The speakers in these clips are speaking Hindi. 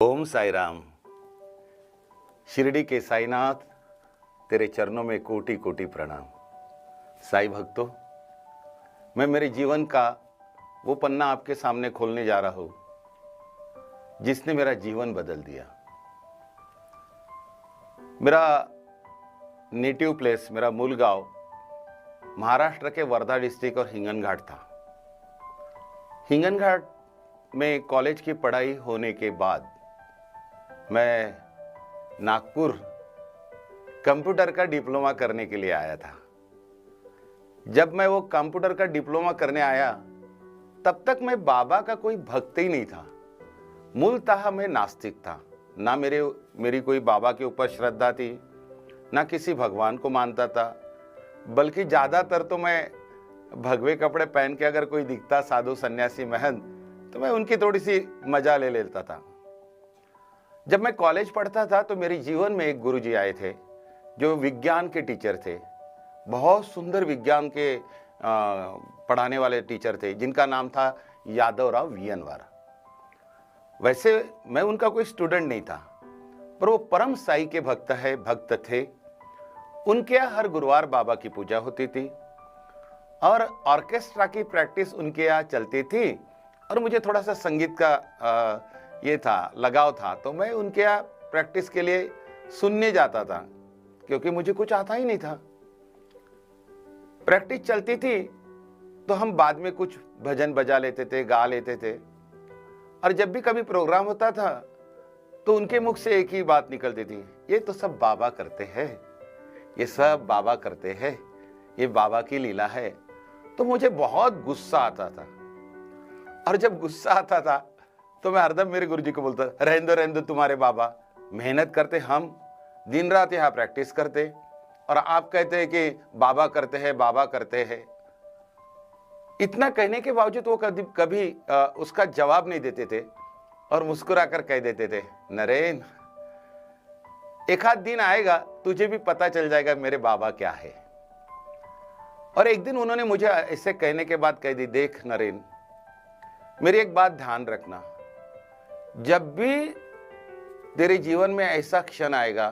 ओम साई राम। शिरडी के साईनाथ, तेरे चरणों में कोटि कोटि प्रणाम। साई भक्तों, मैं मेरे जीवन का वो पन्ना आपके सामने खोलने जा रहा हूं जिसने मेरा जीवन बदल दिया। मेरा नेटिव प्लेस, मेरा मूल गांव महाराष्ट्र के वर्धा डिस्ट्रिक्ट और हिंगनघाट था। हिंगनघाट में कॉलेज की पढ़ाई होने के बाद मैं नागपुर कंप्यूटर का डिप्लोमा करने के लिए आया था। जब मैं वो कंप्यूटर का डिप्लोमा करने आया तब तक मैं बाबा का कोई भक्त ही नहीं था। मूलतः मैं नास्तिक था। ना मेरी कोई बाबा के ऊपर श्रद्धा थी, ना किसी भगवान को मानता था, बल्कि ज़्यादातर तो मैं भगवे कपड़े पहन के अगर कोई दिखता साधु सन्यासी महंत तो मैं उनकी थोड़ी सी मजा ले लेता था। जब मैं कॉलेज पढ़ता था तो मेरे जीवन में एक गुरुजी आए थे जो विज्ञान के टीचर थे। बहुत सुंदर विज्ञान के पढ़ाने वाले टीचर थे जिनका नाम था यादवराव वीएनवार। वैसे मैं उनका कोई स्टूडेंट नहीं था, पर वो परम साई के भक्त थे। उनके यहाँ हर गुरुवार बाबा की पूजा होती थी और ऑर्केस्ट्रा की प्रैक्टिस उनके यहाँ चलती थी। और मुझे थोड़ा सा संगीत का ये था, लगाव था, तो मैं उनके यहाँ प्रैक्टिस के लिए सुनने जाता था क्योंकि मुझे कुछ आता ही नहीं था। प्रैक्टिस चलती थी तो हम बाद में कुछ भजन बजा लेते थे, गा लेते थे। और जब भी कभी प्रोग्राम होता था तो उनके मुख से एक ही बात निकलती थी, ये तो सब बाबा करते हैं, ये सब बाबा करते हैं, ये बाबा की लीला है। तो मुझे बहुत गुस्सा आता था। और जब गुस्सा आता था तो मैं हरदम मेरे गुरुजी को बोलता, रहने दो तुम्हारे बाबा, मेहनत करते हम, दिन रात यहाँ प्रैक्टिस करते, और आप कहते हैं कि बाबा करते हैं, बाबा करते हैं। इतना कहने के बावजूद वो कभी उसका जवाब नहीं देते थे और मुस्कुराकर कह देते थे, नरेन, एक आध दिन आएगा तुझे भी पता चल जाएगा मेरे बाबा क्या है। और एक दिन उन्होंने मुझे ऐसे कहने के बाद कह दी, देख नरेन, मेरी एक बात ध्यान रखना, जब भी तेरे जीवन में ऐसा क्षण आएगा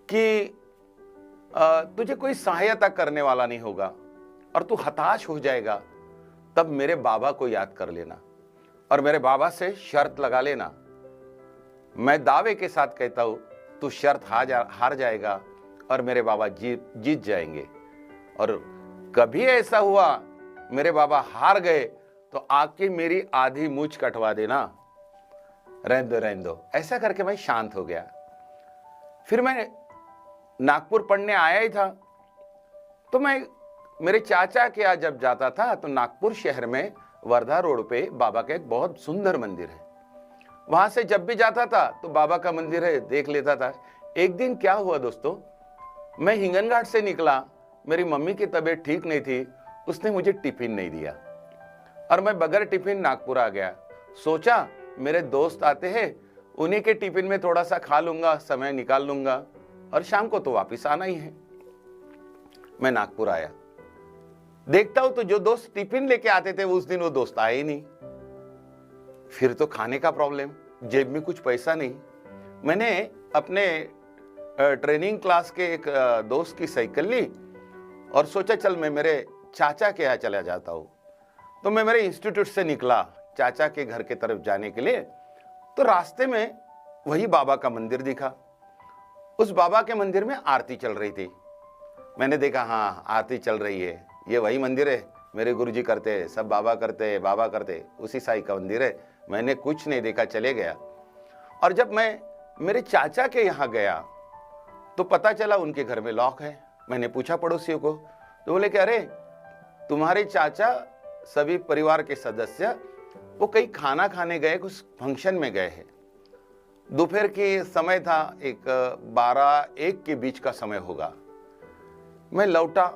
कि तुझे कोई सहायता करने वाला नहीं होगा और तू हताश हो जाएगा, तब मेरे बाबा को याद कर लेना और मेरे बाबा से शर्त लगा लेना। मैं दावे के साथ कहता हूं, तू शर्त हार जाएगा और मेरे बाबा जीत जाएंगे। और कभी ऐसा हुआ मेरे बाबा हार गए तो आके मेरी आधी मूंछ कटवा देना, रहने दो। ऐसा करके मैं शांत हो गया। फिर मैं नागपुर पढ़ने आया ही था तो मैं मेरे चाचा के यहाँ जब जाता था तो नागपुर शहर में वर्धा रोड पे बाबा का एक बहुत सुंदर मंदिर है। वहां से जब भी जाता था तो बाबा का मंदिर है देख लेता था। एक दिन क्या हुआ दोस्तों, मैं हिंगनघाट से निकला, मेरी मम्मी की तबीयत ठीक नहीं थी, उसने मुझे टिफिन नहीं दिया और मैं बगैर टिफिन नागपुर आ गया। सोचा मेरे दोस्त आते हैं, उन्हीं के टिफिन में थोड़ा सा खा लूंगा, समय निकाल लूंगा और शाम को तो वापस आना ही है। मैं नागपुर आया, देखता हूं तो जो दोस्त टिफिन लेके आते थे उस दिन वो दोस्त आए ही नहीं। फिर तो खाने का प्रॉब्लम, जेब में कुछ पैसा नहीं। मैंने अपने ट्रेनिंग क्लास के एक दोस्त की साइकिल ली और सोचा चल मैं मेरे चाचा के यहाँ चला जाता हूँ। तो मैं मेरे इंस्टीट्यूट से निकला चाचा के घर के तरफ जाने के लिए। तो रास्ते में वही बाबा का मंदिर दिखा। उस बाबा के मंदिर में आरती चल रही थी। मैंने देखा, हाँ आरती चल रही है, ये वही मंदिर है, मेरे गुरुजी करते हैं, सब बाबा करते हैं, बाबा करते हैं, उसी साई का मंदिर है। मैंने कुछ नहीं देखा, चले गया। और जब मैं मेरे चाचा के यहाँ गया तो पता चला उनके घर में लॉक है। मैंने पूछा पड़ोसियों को तो बोले कि अरे तुम्हारे चाचा सभी परिवार के सदस्य वो कहीं खाना खाने गए, कुछ फंक्शन में गए हैं। दोपहर के समय था, एक 12-1 के बीच का समय होगा। मैं लौटा,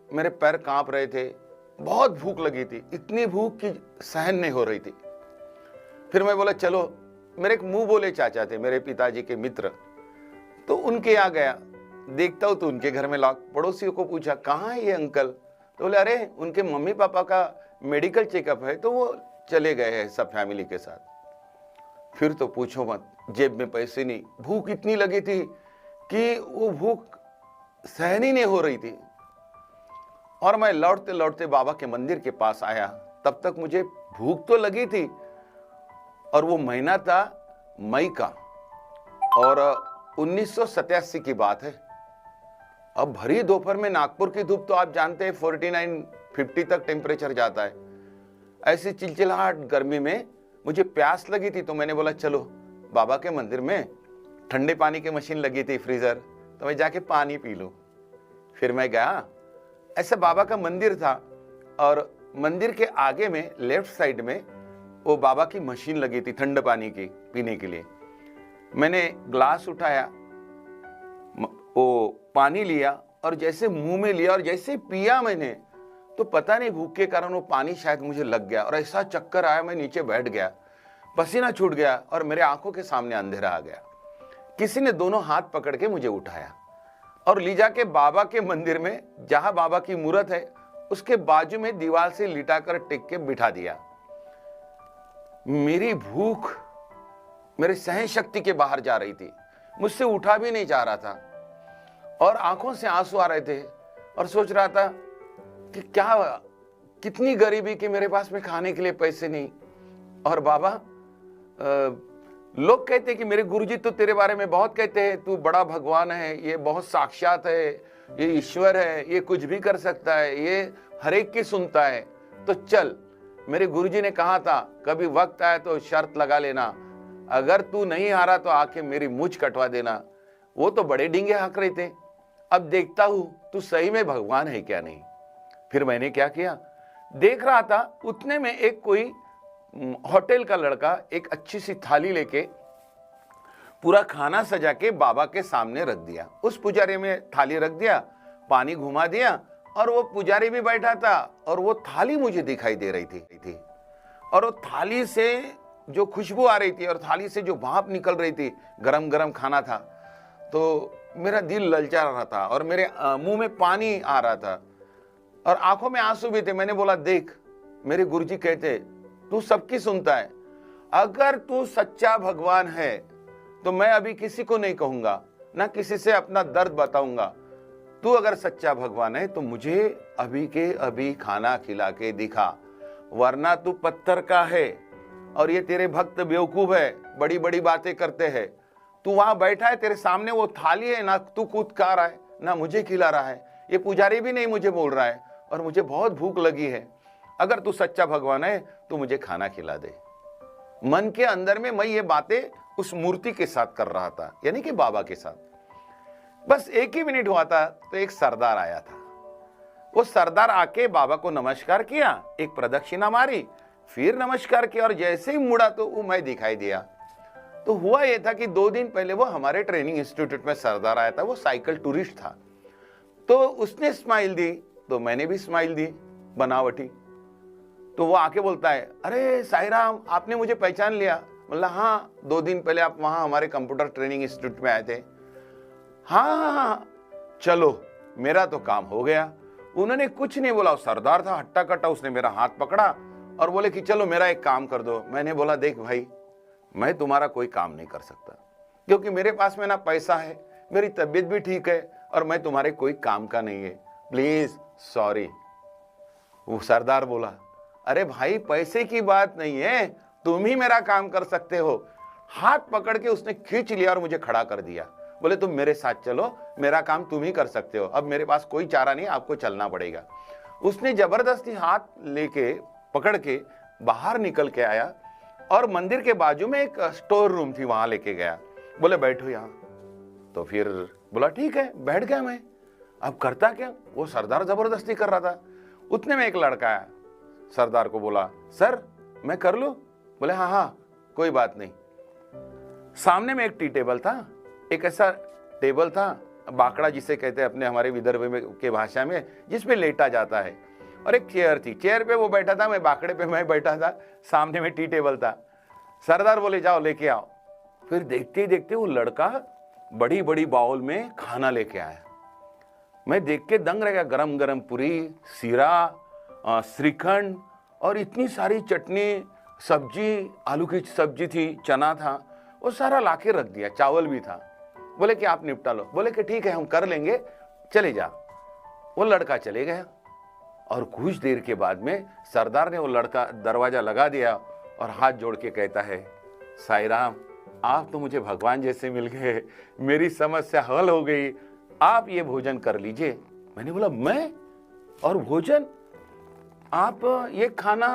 मेरे पैर कांप रहे थे, बहुत भूख लगी थी, इतनी भूख कि सहन नहीं हो रही थी। फिर मैं बोला चलो, मेरे एक मुंह बोले चाचा थे, मेरे पिताजी के मित्र, तो उनके यहाँ गया। देखता हूं तो उनके घर में लॉक। पड़ोसियों को पूछा कहाँ है ये अंकल, तो बोले अरे उनके मम्मी पापा का मेडिकल चेकअप है तो वो चले गए हैं सब फैमिली के साथ। फिर तो पूछो मत, जेब में पैसे नहीं, भूख इतनी लगी थी कि वो भूख सहन ही नहीं हो रही थी। और मैं लौटते लौटते बाबा के मंदिर के पास आया, तब तक मुझे भूख तो लगी थी। और वो महीना था मई का, और 1987 की बात है। अब भरी दोपहर में नागपुर की धूप तो आप जानते हैं 49-50 तक टेम्परेचर जाता है। ऐसी चिलचिलाहट गर्मी में मुझे प्यास लगी थी, तो मैंने बोला चलो बाबा के मंदिर में ठंडे पानी की मशीन लगी थी, फ्रीजर, तो मैं जाके पानी पी लूं। फिर मैं गया, ऐसा बाबा का मंदिर था, और मंदिर के आगे में लेफ्ट साइड में वो बाबा की मशीन लगी थी ठंडे पानी की पीने के लिए। मैंने ग्लास उठाया, वो पानी लिया, और जैसे मुंह में लिया और जैसे पिया मैंने, तो पता नहीं भूख के कारण वो पानी शायद मुझे लग गया और ऐसा चक्कर आया, मैं नीचे बैठ गया, पसीना छूट गया और मेरे आंखों के सामने अंधेरा आ गया। किसी ने दोनों हाथ पकड़ के मुझे उठाया और ले जाके बाबा के मंदिर में, जहां बाबा की मूर्त है उसके बाजू में दीवार से लिटाकर टेक के बिठा दिया। मेरी भूख मेरे सहन शक्ति के बाहर जा रही थी, मुझसे उठा भी नहीं जा रहा था, और आंखों से आंसू आ रहे थे, और सोच रहा था कि क्या, कितनी गरीबी कि मेरे पास में खाने के लिए पैसे नहीं। और बाबा, लोग कहते हैं कि मेरे गुरुजी तो तेरे बारे में बहुत कहते हैं, तू बड़ा भगवान है, ये बहुत साक्षात है, ये ईश्वर है, ये कुछ भी कर सकता है, ये हर एक की सुनता है। तो चल, मेरे गुरुजी ने कहा था कभी वक्त आया तो शर्त लगा लेना, अगर तू नहीं हारा तो आके मेरी मूंछ कटवा देना। वो तो बड़े डींगे हाँक रहे थे, अब देखता हूं तू सही में भगवान है क्या नहीं। फिर मैंने क्या किया, देख रहा था, उतने में एक कोई होटल का लड़का एक अच्छी सी थाली लेके पूरा खाना सजा के बाबा के सामने रख दिया। उस पुजारी में थाली रख दिया, पानी घुमा दिया, और वो पुजारी भी बैठा था, और वो थाली मुझे दिखाई दे रही थी। और वो थाली से जो खुशबू आ रही थी और थाली से जो भाप निकल रही थी, गरम गरम खाना था, तो मेरा दिल ललचा रहा था और मेरे मुंह में पानी आ रहा था और आंखों में आंसू भी थे। मैंने बोला, देख, मेरे गुरुजी कहते तू सबकी सुनता है, अगर तू सच्चा भगवान है तो मैं अभी किसी को नहीं कहूंगा, ना किसी से अपना दर्द बताऊंगा। तू अगर सच्चा भगवान है तो मुझे अभी के अभी खाना खिला के दिखा, वरना तू पत्थर का है और ये तेरे भक्त बेवकूफ है, बड़ी बड़ी बातें करते हैं। तू वहां बैठा है, तेरे सामने वो थाली है, ना तू कूद खा रहा है, ना मुझे खिला रहा है, ये पुजारी भी नहीं मुझे बोल रहा है, और मुझे बहुत भूख लगी है। अगर तू सच्चा भगवान है तो मुझे खाना खिला दे। मन के अंदर में मैं ये बातें उस मूर्ति के साथ कर रहा था, यानी कि बाबा के साथ। बस एक ही मिनट हुआ था तो एक सरदार आया था। वो सरदार आके बाबा को नमस्कार किया, एक प्रदक्षिणा मारी, फिर नमस्कार किया, और जैसे ही मुड़ा तो वो मैं दिखाई दिया। तो हुआ यह था कि 2 दिन पहले वो हमारे ट्रेनिंग इंस्टीट्यूट में सरदार आया था, वो साइकिल टूरिस्ट था। तो उसने स्माइल दी तो मैंने भी स्माइल दी बनावटी। तो वो आके बोलता है, अरे साईराम, आपने मुझे पहचान लिया? बोला, हाँ, 2 दिन पहले आप वहां हमारे कंप्यूटर ट्रेनिंग इंस्टीट्यूट में आए थे। हाँ, चलो मेरा तो काम हो गया। उन्होंने कुछ नहीं बोला, सरदार था हट्टा कट्टा, उसने मेरा हाथ पकड़ा और बोले कि चलो मेरा एक काम कर दो। मैंने बोला, देख भाई, मैं तुम्हारा कोई काम नहीं कर सकता, क्योंकि मेरे पास में ना पैसा है, मेरी तबीयत भी ठीक है, और मैं तुम्हारे कोई काम का नहीं है, प्लीज सॉरी। वो सरदार बोला, अरे भाई, पैसे की बात नहीं है, तुम ही मेरा काम कर सकते हो। हाथ पकड़ के उसने खींच लिया और मुझे खड़ा कर दिया। बोले, तुम मेरे साथ चलो, मेरा काम तुम ही कर सकते हो, अब मेरे पास कोई चारा नहीं, आपको चलना पड़ेगा। उसने जबरदस्ती हाथ लेके पकड़ के बाहर निकल के आया और मंदिर के बाजू में एक स्टोर रूम थी, वहां लेके गया। बोले, बैठो यहाँ। तो फिर बोला, ठीक है, बैठ गया मैं। अब करता क्या, वो सरदार जबरदस्ती कर रहा था। उतने में एक लड़का आया, सरदार को बोला, सर मैं कर लूं? बोले, हाँ हाँ, कोई बात नहीं। सामने में एक टी टेबल था, एक ऐसा टेबल था, बाकड़ा जिसे कहते हैं अपने हमारे विदर्भ में के भाषा में, जिसपे लेटा जाता है, और एक चेयर थी, चेयर पे वो बैठा था, मैं बाकड़े पे मैं बैठा था, सामने में टी टेबल था। सरदार बोले, जाओ लेके आओ। फिर देखते ही देखते वो लड़का बड़ी बड़ी बाउल में खाना लेके आया। मैं देख के दंग रह गया, गरम गरम पूरी, सीरा, श्रीखंड और इतनी सारी चटनी, सब्जी, आलू की सब्जी थी, चना था, वो सारा लाके रख दिया, चावल भी था। बोले कि आप निपटा लो। बोले कि ठीक है हम कर लेंगे, चले जा। वो लड़का चले गया और कुछ देर के बाद में सरदार ने वो लड़का दरवाजा लगा दिया और हाथ जोड़ के कहता है, साईं राम, आप तो मुझे भगवान जैसे मिल गए, मेरी समस्या हल हो गई, आप ये भोजन कर लीजिए। मैंने बोला मैं और भोजन, आप ये खाना?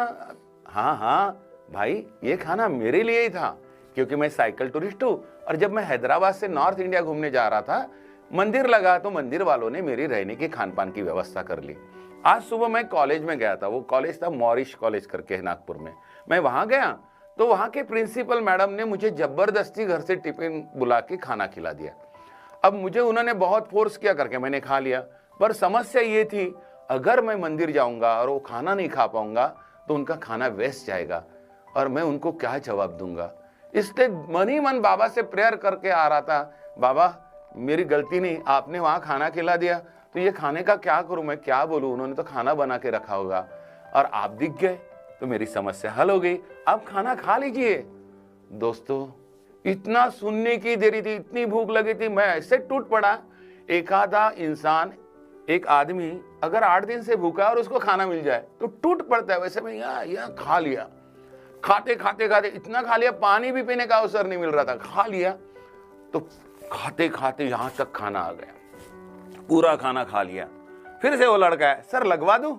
हाँ हाँ भाई, ये खाना मेरे लिए ही था, क्योंकि मैं साइकिल टूरिस्ट हूँ और जब मैं हैदराबाद से नॉर्थ इंडिया घूमने जा रहा था, मंदिर लगा तो मंदिर वालों ने मेरी रहने की खान पान की व्यवस्था कर ली। आज सुबह मैं कॉलेज में गया था, वो कॉलेज था मॉरिश कॉलेज करके नागपुर में। मैं वहां गया तो वहां के प्रिंसिपल मैडम ने मुझे जबरदस्ती घर से टिफिन बुला के खाना खिला दिया। अब मुझे उन्होंने बहुत फोर्स किया करके मैंने खा लिया, पर समस्या ये थी, अगर मैं मंदिर जाऊंगा और वो खाना नहीं खा पाऊंगा तो उनका खाना वेस्ट जाएगा और मैं उनको क्या जवाब दूंगा। इसलिए मन ही मन बाबा से प्रेयर करके आ रहा था, बाबा मेरी गलती नहीं, आपने वहां खाना खिला दिया तो ये खाने का क्या करूं, मैं क्या बोलूं, उन्होंने तो खाना बना के रखा होगा और आप दिख गए तो मेरी समस्या हल हो गई, आप खाना खा लीजिए। दोस्तों, इतना सुनने की देरी थी, इतनी भूख लगी थी, मैं ऐसे टूट पड़ा। एक आधा इंसान, एक आदमी अगर 8 दिन से भूखा है और उसको खाना मिल जाए तो टूट पड़ता है। वैसे मैं यहाँ खा लिया, खाते खाते खाते इतना खा लिया, पानी भी पीने का अवसर नहीं मिल रहा था, खा लिया। तो खाते खाते यहां तक खाना आ गया, पूरा खाना खा लिया। फिर से वो लड़का है, सर लगवा दूं?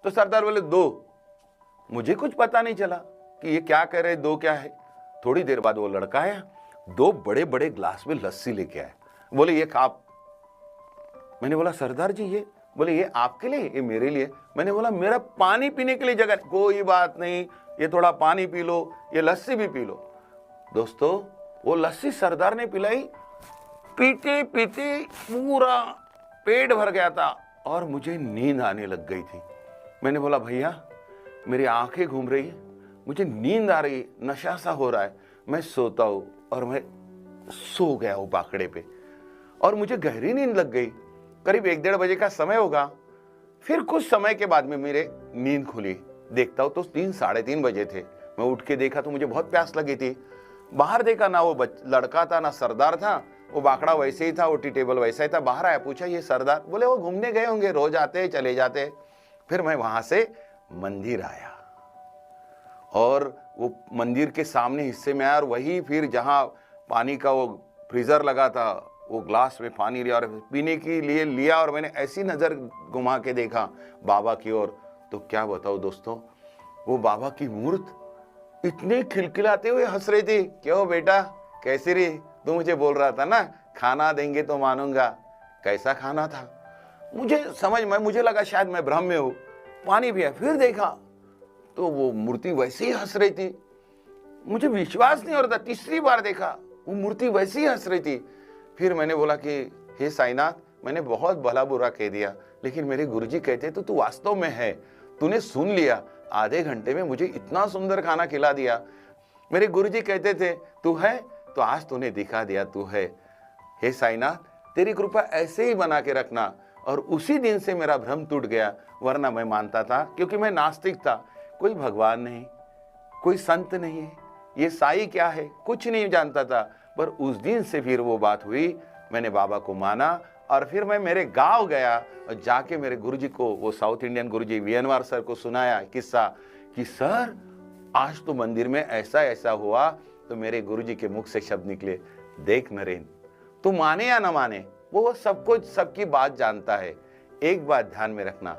तो सरदार बोले दो। मुझे कुछ पता नहीं चला कि ये क्या कह रहे, दो क्या है। थोड़ी देर बाद वो लड़का आया, 2 बड़े बड़े ग्लास में लस्सी लेके आया। बोले ये आप? मैंने बोला सरदार जी ये? बोले ये आपके लिए, ये मेरे लिए। मैंने बोला मेरा पानी पीने के लिए जगह। कोई बात नहीं, ये थोड़ा पानी पी लो, ये लस्सी भी पी लो। दोस्तों, वो लस्सी सरदार ने पिलाई, पीते पीते पूरा पेट भर गया था और मुझे नींद आने लग गई थी। मैंने बोला भैया मेरी आंखें घूम रही है, मुझे नींद आ रही है, नशा सा हो रहा है, मैं सोता हूं। और मैं सो गया वो बाकड़े पे और मुझे गहरी नींद लग गई। करीब 1-1:30 बजे का समय होगा। फिर कुछ समय के बाद में मेरे नींद खुली, देखता हूं तो 3-3:30 बजे थे। मैं उठ के देखा तो मुझे बहुत प्यास लगी थी। बाहर देखा, ना वो लड़का था ना सरदार था, वो बाकड़ा वैसे ही था, वो टी टेबल वैसा ही था। बाहर आया, पूछा ये सरदार? बोले वो घूमने गए होंगे, रोज आते चले जाते। फिर मैं वहां से मंदिर आया और वो मंदिर के सामने हिस्से में आया और वही फिर जहां पानी का वो फ्रीजर लगा था, वो ग्लास में पानी लिया और पीने के लिए लिया और मैंने ऐसी नजर घुमा के देखा बाबा की ओर। तो क्या बताओ दोस्तों, वो बाबा की मूर्त इतने खिलखिलाते हुए हंस रही थी। क्यों बेटा, कैसी रही? तू मुझे बोल रहा था ना खाना देंगे तो मानूंगा। कैसा खाना था मुझे समझ में, मुझे लगा शायद मैं भ्रम में हूं। पानी पिया, फिर देखा तो वो मूर्ति वैसे ही हंस रही थी। मुझे विश्वास नहीं हो रहा था। तीसरी बार देखा, वो मूर्ति वैसे ही हंस रही थी। फिर मैंने बोला कि हे साईनाथ, मैंने बहुत भला बुरा कह दिया, लेकिन मेरे गुरुजी कहते तो तू वास्तव में है, तूने सुन लिया। आधे घंटे में मुझे इतना सुंदर खाना खिला दिया। मेरे गुरुजी कहते थे तू है, तो आज तूने दिखा दिया तू है। हे साईनाथ, तेरी कृपा ऐसे ही बना के रखना। और उसी दिन से मेरा भ्रम टूट गया, वरना मैं मानता था, क्योंकि मैं नास्तिक था, कोई भगवान नहीं, कोई संत नहीं है, ये साई क्या है कुछ नहीं जानता था। पर उस दिन से फिर वो बात हुई, मैंने बाबा को माना और फिर मैं मेरे गांव गया और जाके मेरे गुरुजी को, वो साउथ इंडियन गुरुजी वीएनवार सर को सुनाया किस्सा कि सर आज तो मंदिर में ऐसा ऐसा हुआ। तो मेरे गुरुजी के मुख से शब्द निकले, देख नरेन, तू माने या ना माने, वो सब कुछ सबकी बात जानता है। एक बात ध्यान में रखना,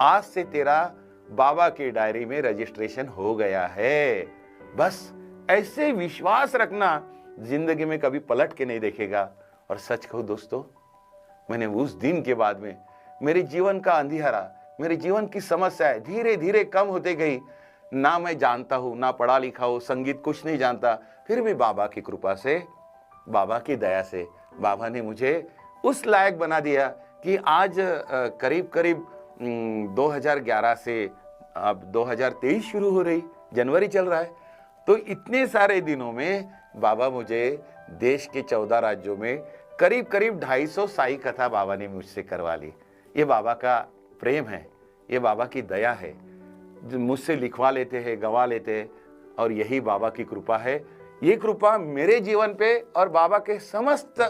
आज से तेरा बाबा की डायरी में रजिस्ट्रेशन हो गया है। बस ऐसे विश्वास रखना, जिंदगी में कभी पलट के नहीं देखेगा। और सच कहूं दोस्तों, मैंने उस दिन के बाद में मेरे जीवन का अंधियारा, मेरे जीवन की समस्याएं धीरे धीरे कम होते गई। ना मैं जानता हूं, ना पढ़ा लिखा हूं, संगीत कुछ नहीं जानता, फिर भी बाबा की कृपा से, बाबा की दया से बाबा ने मुझे उस लायक बना दिया कि आज करीब करीब 2011 से अब 2023 शुरू हो रही, जनवरी चल रहा है। तो इतने सारे दिनों में बाबा मुझे देश के 14 राज्यों में करीब करीब 250 साई कथा बाबा ने मुझसे करवा ली। ये बाबा का प्रेम है, ये बाबा की दया है। जो मुझसे लिखवा लेते हैं, गवा लेते हैं। और यही बाबा की कृपा है। ये कृपा मेरे जीवन पे और बाबा के समस्त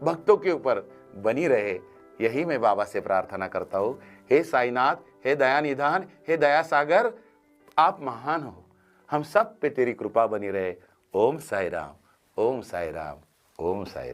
भक्तों के ऊपर बनी रहे, यही मैं बाबा से प्रार्थना करता हूँ। हे साईनाथ, हे दया निधान, हे दया सागर, आप महान हो, हम सब पे तेरी कृपा बनी रहे। ओम साई राम, ओम साई राम, ओम साई राम।